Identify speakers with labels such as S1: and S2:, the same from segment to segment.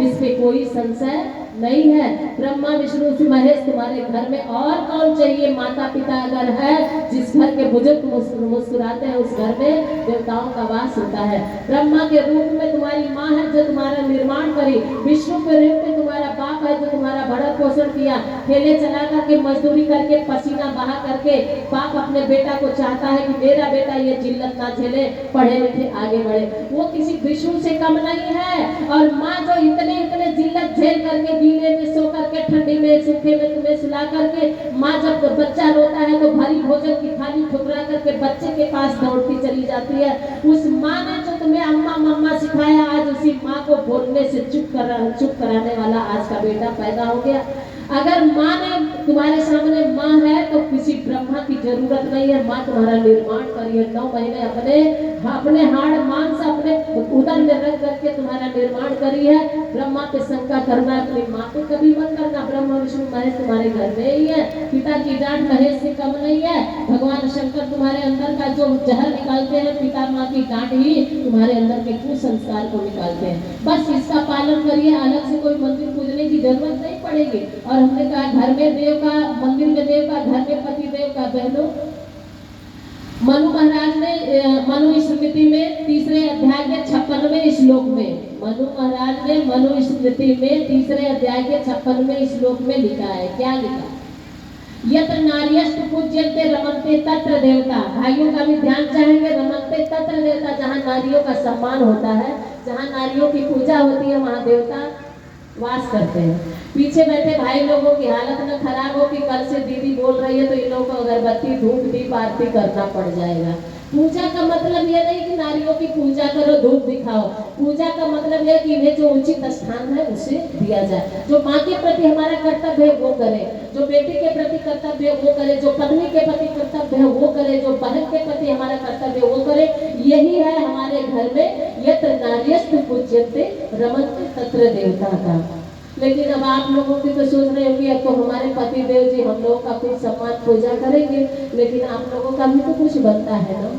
S1: इस पे कोई संशय नहीं है। ब्रह्मा विष्णु से महेश तुम्हारे घर में और कौन चाहिए? माता पिता अगर है, जिस घर के बुजुर्ग मुस्कुराते हैं उस घर में देवताओं का वास होता है। ब्रह्मा के रूप में तुम्हारी माँ है जो तुम्हारा निर्माण करी, विष्णु के रूप में तुम्हारा बाप है जो तुम्हारा भरण पोषण किया, ठेले चला करके मजदूरी करके पसीना बहा करके बाप अपने बेटा को चाहता है कि मेरा बेटा ये जिल्लत ना झेले, पढ़े लिखे आगे बढ़े। वो किसी विष्णु से कम नहीं है। और माँ जो इतने इतने जिल्लत झेल करके गीले में सो करके ठंडी में सूखे में तुम्हें सुला करके, माँ जब बच्चा रोता है तो भारी भोजन की थाली ठुकरा करके बच्चे के पास दौड़ती चली जाती है। उस माँ ने जो तुम्हें अम्मा मम्मा सिखाया, आज उसी माँ को बोलने से चुप कराने वाला आज का बेटा पैदा हो गया। अगर माँ ने तुम्हारे सामने माँ है तो किसी ब्रह्मा की जरूरत नहीं है। माँ तुम्हारा निर्माण करी है, 9 महीने अपने हाड़ मांस अपने उदर में रख करके तुम्हारा निर्माण करी है। ब्रह्मा पे शंका करना अपनी माँ पे कभी मत करना। ब्रह्मा विष्णु महेश तुम्हारे घर में ही है, पिता की डांट महेश से कम नहीं है। भगवान शंकर तुम्हारे अंदर का जो जहर निकालते हैं, पिता माँ की डांट ही तुम्हारे अंदर के कुसंस्कार को निकालते हैं। बस इसका पालन करिए, अलग से कोई मंदिर पूजने की जरूरत नहीं पड़ेगी। और हमने कहा घर में देव का, मंदिर में देव का, घर में पति देव का। बहनों, मनु महाराज ने मनु स्मृति में 3 अध्याय के 56वें श्लोक में, मनु महाराज ने मनु स्मृति में 3 अध्याय के 56वें श्लोक में लिखा है। क्या लिखा? यत्र नार्यस्तु पूज्यन्ते रमन्ते तत्र देवता। भाइयों का भी ध्यान चाहेंगे। रमन्ते तत्र देवता, जहाँ नारियों का सम्मान होता है, जहाँ नारियों की पूजा होती है, वहाँ देवता वास करते हैं। पीछे बैठे भाई लोगों की हालत न खराब हो कि कल से दीदी बोल रही है तो इन लोगों को अगरबत्ती धूप दीप आरती करना पड़ जाएगा। पूजा का मतलब ये नहीं कि नारियों की पूजा करो धूप दिखाओ। पूजा का मतलब है कि इन्हें जो उचित स्थान है उसे दिया जाए। जो माँ के प्रति हमारा कर्तव्य है वो करे, जो बेटी के प्रति कर्तव्य है वो करे, जो पत्नी के प्रति कर्तव्य है वो करे, जो बहन के प्रति हमारा कर्तव्य है वो करे। यही है हमारे घर में यत्र नार्यस्तु पूज्यन्ते रमन्ते तत्र देवता का। लेकिन अब आप लोगों की तो सोच रहे होंगे अब तो हमारे पति देव जी हम लोगों का कुछ सम्मान पूजा करेंगे, लेकिन आप लोगों का भी तो कुछ बनता है ना।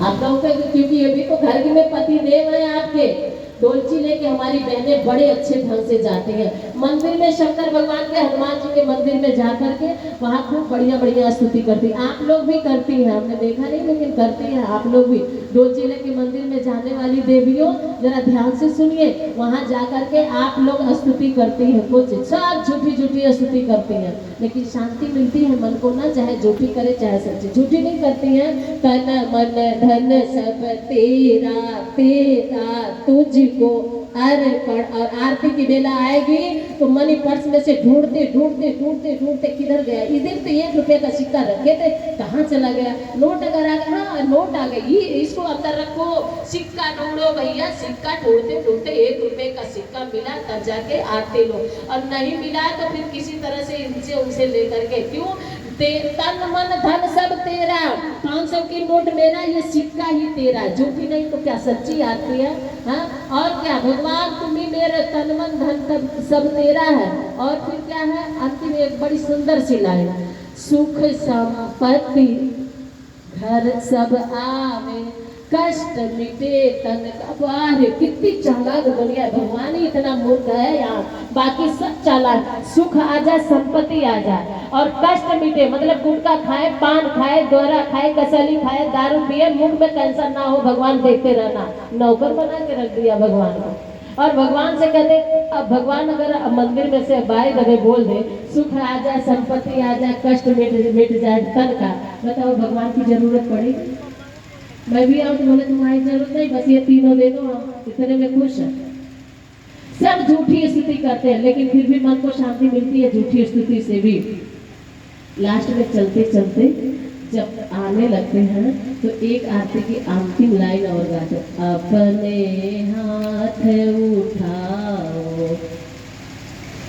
S1: आप लोगों का, क्योंकि ये भी तो घर में पति देव है आपके। डोलची लेके हमारी बहनें बड़े अच्छे ढंग से जाती हैं मंदिर में, शंकर भगवान के, हनुमान जी के मंदिर में जा करके वहाँ खूब बढ़िया बढ़िया स्तुति करती। आप लोग भी करती हैं, हमने देखा नहीं लेकिन करती हैं आप लोग भी। डोलची लेके मंदिर में जाने वाली देवियों जरा ध्यान से सुनिए, वहाँ जा करके आप लोग स्तुति करती हैं, कुछ सब झूठी झूठी स्तुति करती हैं, लेकिन शांति मिलती है मन को ना, चाहे झूठी करे चाहे सच्ची। झूठी नहीं करती हैं। तन मन धन सब तेरा तेरा तुझको अर्पण। और आरती की बेला आएगी तो मनी पर्स में से ढूंढते ढूंढते ढूंढते ढूंढते किधर गया, इधर तो 1 रुपये का सिक्का रखे थे, कहाँ चला गया? नोट अगर आ गया, हाँ नोट आ गई, इसको अंदर रखो, सिक्का ढूंढो भैया। सिक्का ढूंढते ढूंढते 1 रुपये का सिक्का मिला तब जाके आरती लो, और नहीं मिला तो फिर किसी तरह से इनसे उनसे लेकर के। क्यों? तन मन धन सब तेरा। 500 की नोट मेरा, ये सिक्का ही तेरा। झूठी नहीं तो क्या सच्ची आती है? हाँ, और क्या? भगवान तुम्ही मेरे, तन मन धन सब तेरा है। और फिर क्या है? अंतिम एक बड़ी सुंदर सी लाइन, सुख संपत्ति घर सब आवे, कष्ट मिटे तन का बार। कितनी चालाक दुनिया, भगवान ही इतना मूर्ख है यहाँ, बाकी सब चालाक। सुख आ जाए, संपत्ति आ जाए और कष्ट मिटे, मतलब गुटखा खाए, पान खाए, दोहरा खाए, कसली खाए, दारू पिए, मुख में कैंसर ना हो, भगवान देखते रहना। नौकर बना के रख दिया भगवान को। और भगवान से कहते, अब भगवान अगर मंदिर में से बाई दबे बोल दे, सुख आ जाए, संपत्ति आ जाए, कष्ट मिट जाए तन का, बताओ भगवान की जरूरत पड़ेगी? मैं भी आऊँ तो बोले तुम्हारी जरूरत नहीं, बस ये तीनों दे दो, हम इतने में खुश है। सब झूठी स्तुति करते हैं, लेकिन फिर भी मन को शांति मिलती है झूठी स्तुति से भी। लास्ट में चलते चलते जब आने लगते हैं तो एक आरती की अंतिम लाइन और गाते, अपने हाथ उठाओ,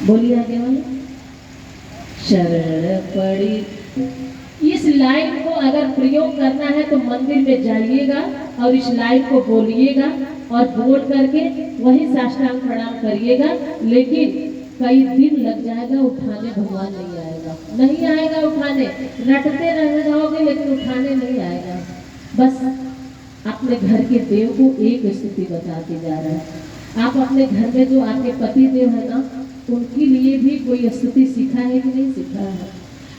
S1: बोलिए आगे वाले, शरण पड़ी। इस लाइन को अगर प्रयोग करना है तो मंदिर में जाइएगा और इस लाइन को बोलिएगा और बोल करके वही साष्टांग प्रणाम करिएगा। लेकिन कई दिन लग जाएगा, उठाने भगवान नहीं आएगा उठाने। रटते रह जाओगे लेकिन उठाने नहीं आएगा। बस अपने घर के देव को एक स्तुति बताते जा रहा है, आप अपने घर में जो आपके पति देव है ना, उनके लिए भी कोई स्तुति सीखा है कि नहीं सीखा है?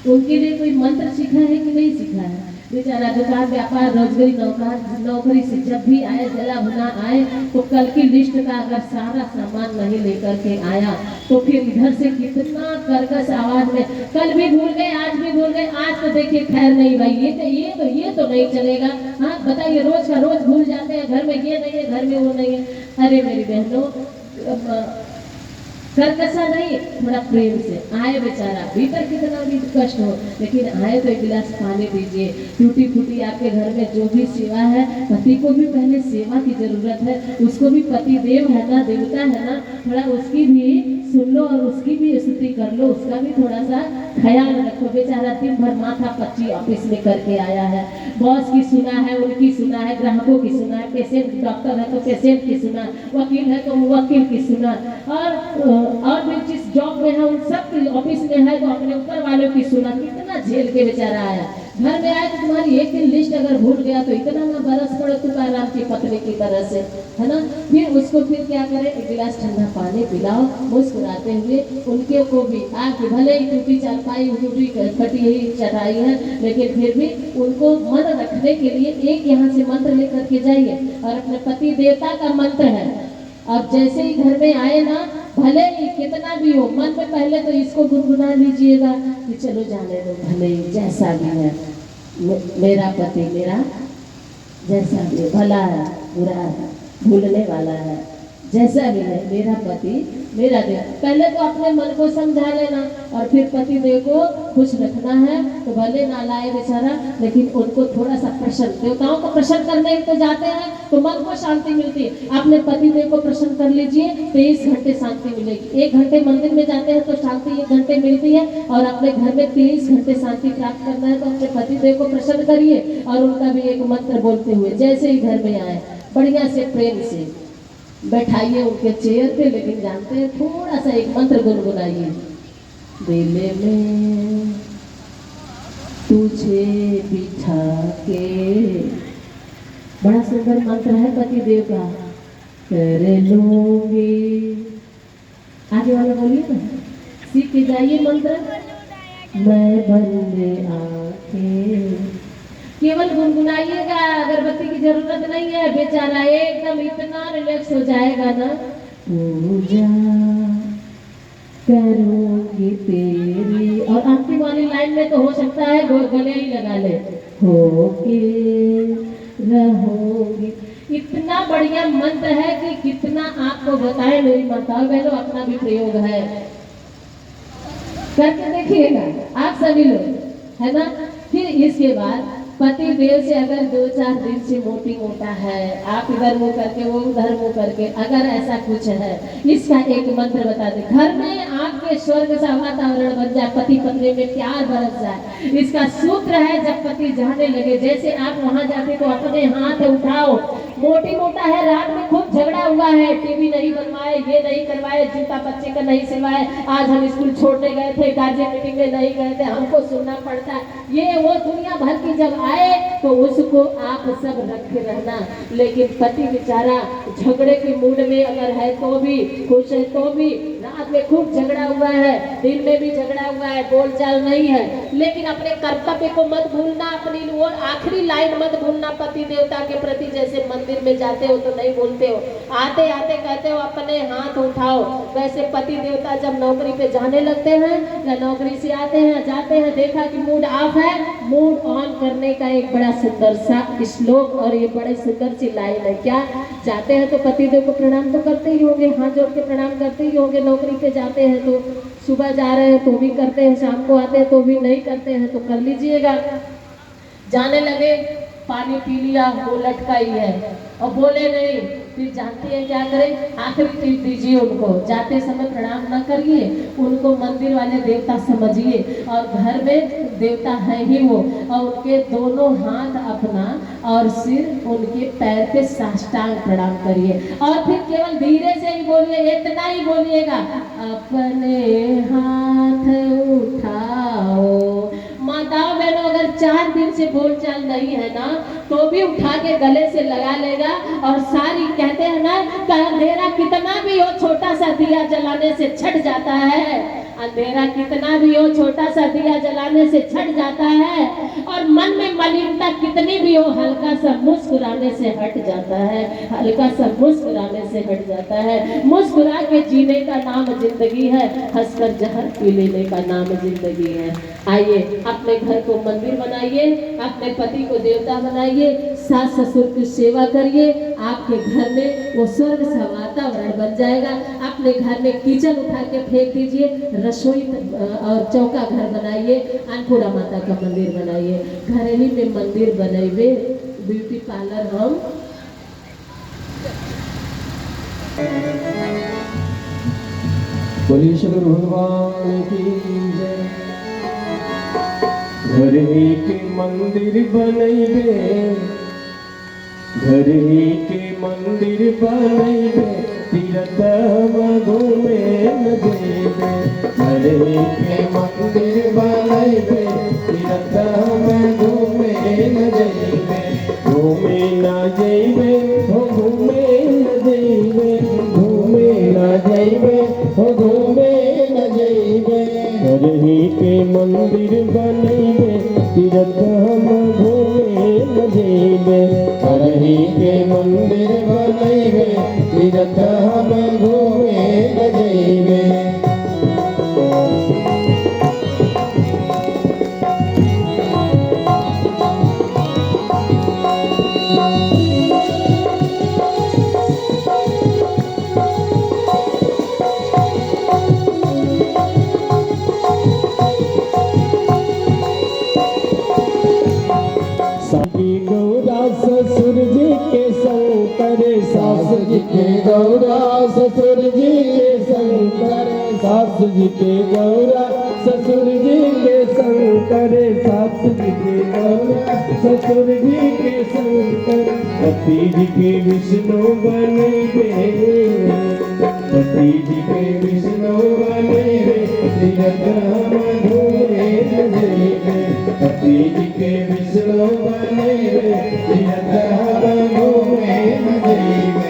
S1: उनके लिए कोई मंत्र सीखा है कि नहीं सीखा है? बेचारा दुकान व्यापार रोजगारी नौकरी से जब भी आए, जला भुना आए, तो कल की लिस्ट का अगर सारा सामान नहीं लेकर के आया तो फिर इधर से कितना कर्कश आवाज में, कल भी भूल गए, आज भी भूल गए, आज तो देखिए खैर नहीं भाई, ये तो नहीं चलेगा। हाँ बताइए, रोज का रोज भूल जाते हैं, घर में ये नहीं है, घर में वो नहीं है। अरे मेरी बहनों, कर्कशा नहीं, थोड़ा प्रेम से आए, बेचारा भीतर कितना भी कष्ट हो, लेकिन आए तो एक गिलास पानी दीजिए। टूटी फूटी आपके घर में जो भी सेवा है, पति को भी पहले सेवा की जरूरत है, उसको भी पति देव है ना, देवता है ना, थोड़ा उसकी भी सुन लो और उसकी भी स्तुति कर लो, उसका भी थोड़ा सा ख्याल रखो। बेचारा दिन भर माथा पच्ची ऑफिस में करके आया है, बॉस की सुना है, उनकी सुना है, ग्राहकों की सुना है, पेशेंट, डॉक्टर है तो पेशेंट की सुना, वकील है तो वकील की सुना, और भी जिस जॉब में है उन सब ऑफिस में है तो अपने ऊपर वालों की सुना, कितना झेल के बेचारा आया। घर में आए तो तुम्हारी एक दिन लिस्ट अगर भूल गया तो इतना ना बरस पड़े तुकाराम की पत्नी की तरह से, है ना। फिर उसको फिर क्या करे, एक गिलास ठंडा पानी पिलाओ, मुस्कुराते हुए उनके को भी, आपकी भले ही टूटी चारपाई, टूटी फटी हुई चटाई है, लेकिन फिर भी उनको मन रखने के लिए एक यहाँ से मंत्र लेकर के जाइए, और अपने पति देवता का मंत्र है। और जैसे ही घर में आए ना, भले ही कितना भी हो, मन में पहले तो इसको गुनगुना लीजिएगा कि चलो जाने दो, भले ही जैसा भी है, मेरा पति मेरा जैसा भी है, भला है बुरा है, भूलने वाला है, जैसा भी है मेरा पति मेरा देव। पहले तो अपने मन को समझा लेना, और फिर पति देव को खुश रखना है, तो भले ना लाए बेचारा, लेकिन उनको थोड़ा सा प्रसन्न, देवताओं को प्रसन्न करने तो जाते हैं तो मन को शांति मिलती है। अपने पति देव को प्रसन्न कर लीजिए, 23 घंटे शांति मिलेगी। 1 घंटे मंदिर में जाते हैं तो शांति 1 घंटे मिलती है, और अपने घर में 23 घंटे शांति प्राप्त करना है तो अपने पति देव को प्रसन्न करिए, और उनका भी एक मंत्र बोलते हुए जैसे ही घर में आए बढ़िया से प्रेम से बैठाइए उनके चेयर पे, लेकिन जानते हैं थोड़ा सा एक मंत्र गुनगुनाइए, दिल में तुझे बिठा के, बड़ा सुंदर मंत्र है पति देव का, कर लूंगी, आगे वाला बोलिए ना, सीख के जाइए मंत्र, मैं बंदे आंखें, केवल गुनगुनाइएगा, अगरबत्ती की जरूरत नहीं है, बेचारा एकदम इतना रिलैक्स हो जाएगा ना। पूजा करूंगी तेरी, और आखिरी वाली लाइन में तो हो सकता है गले ही लगा ले, होके रहूंगी। इतना बढ़िया मंत्र है कि कितना आपको बताए मेरी माताओं बहनों, अपना भी प्रयोग है, करके देखिएगा आप सभी लोग, है ना। फिर इसके बाद पति देव से अगर 2-4 दिन से मोटी मोटा है, आप इधर मुंह करके वो उधर मुंह करके, अगर ऐसा कुछ है, इसका एक मंत्र बता दे, घर में आपके स्वर्ग सा वातावरण बन जाए, पति पत्नी में प्यार बरस जाए। इसका सूत्र है, जब पति जाने लगे, जैसे आप वहां जाते तो अपने हाथ उठाओ, मोटी मोटा है, रात में खूब झगड़ा हुआ है, टीवी नहीं बनवाए, ये नहीं करवाए, जूता बच्चे का नहीं सिलवाए, आज हम स्कूल छोड़ने गए थे, गार्जियन मीटिंग में नहीं गए थे, हमको सुनना पड़ता है, ये वो दुनिया भर की जब आए तो उसको आप सब रखे रहना। लेकिन पति बेचारा झगड़े के मूड में अगर है तो भी, खुश है तो भी, रात में खूब झगड़ा हुआ है, दिन में भी झगड़ा हुआ है, बोलचाल नहीं है, लेकिन अपने कर्तव्य को मत भूलना, अपनी वो आखिरी लाइन मत भूलना पति देवता के प्रति। जैसे मंदिर में जाते हो तो नहीं बोलते हो, आते आते कहते हो अपने हाथ उठाओ, वैसे पति देवता जब नौकरी पे जाने लगते हैं या नौकरी से आते हैं जाते हैं, देखा कि मूड ऑफ है, मूड ऑन करने का एक बड़ा सुंदर सा श्लोक और ये बड़ी सुंदर सी लाइन है। क्या, जाते हैं तो पति देव को प्रणाम तो करते ही होंगे, हाथ जोड़ के प्रणाम करते ही होंगे, नौकरी पे जाते हैं तो, सुबह जा रहे हैं तो भी करते हैं, शाम को आते हैं तो भी नहीं करते हैं, तो कर लीजिएगा। जाने लगे, पानी पी लिया, वो लटका ही है और बोले नहीं, फिर जानती है क्या करें, आखिरी चीज दीजिए उनको, जाते समय प्रणाम न करिए, उनको मंदिर वाले देवता समझिए, और घर में देवता है ही वो, और उनके दोनों हाथ अपना और सिर उनके पैर पे साष्टांग प्रणाम करिए, और फिर केवल धीरे से ही बोलिए, इतना ही बोलिएगा, अपने हाथ उठाओ। माताओं बहनों, अगर 4 दिन से बोलचाल नहीं है ना, तो भी उठा के गले से लगा लेगा। और सारी कहते हैं ना कि अंधेरा कितना भी हो छोटा सा दिया जलाने से छट जाता है, अंधेरा कितना भी हो छोटा सा दिया जलाने से छट जाता है। और मन में मलिनता कितनी भी हो हल्का सा मुस्कुराने से हट जाता है, हल्का सा मुस्कुराने से हट जाता है। मुस्कुरा के जीने का नाम जिंदगी है, हंसकर जहर पी लेने का नाम जिंदगी है। आइए अपने घर को मंदिर बनाइए, अपने पति को देवता बनाइए, सास ससुर की सेवा करिए, आपके घर में वो स्वर्ग सा वातावरण बन जाएगा। अपने घर में किचन उठा के फेंक दीजिए, रसोई और चौका घर बनाइए, अन्नपूर्णा माता का मंदिर बनाइए। घर ही में मंदिर बनाइए, ब्यूटी पार्लर हम
S2: बोलिए शंकर भगवान की जय। घर ही के मंदिर बनैबे, घर ही के मंदिर बनैबे, तीरथ घूमे न जैबे। घर ही के मंदिर बनैबे, तीरथ घूमे न जैबे। घूमे न जैबे हो घूमे न जैबे, घूमे न जैबे हो घूमे न जैबे। घर ही के मंदिर बनैबे, तीरथ घूमे न जैबे। घर ही के मंदिर बनैबे, तीरथ घूमे न जैबे। ससुर जी के शंकर, सास जी के गौरा ससुर जी के शंकर। सास जी के गौरा ससुर जी के शंकर, सास जी के गौरा ससुर जी के शंकर। पति जी के विष्णु बनैबे, पति जी के विष्णु बनैबे, तीरथ घूमे न जैबे। पति जी के विष्णु बनैबे, तीरथ घूमे न जैबे।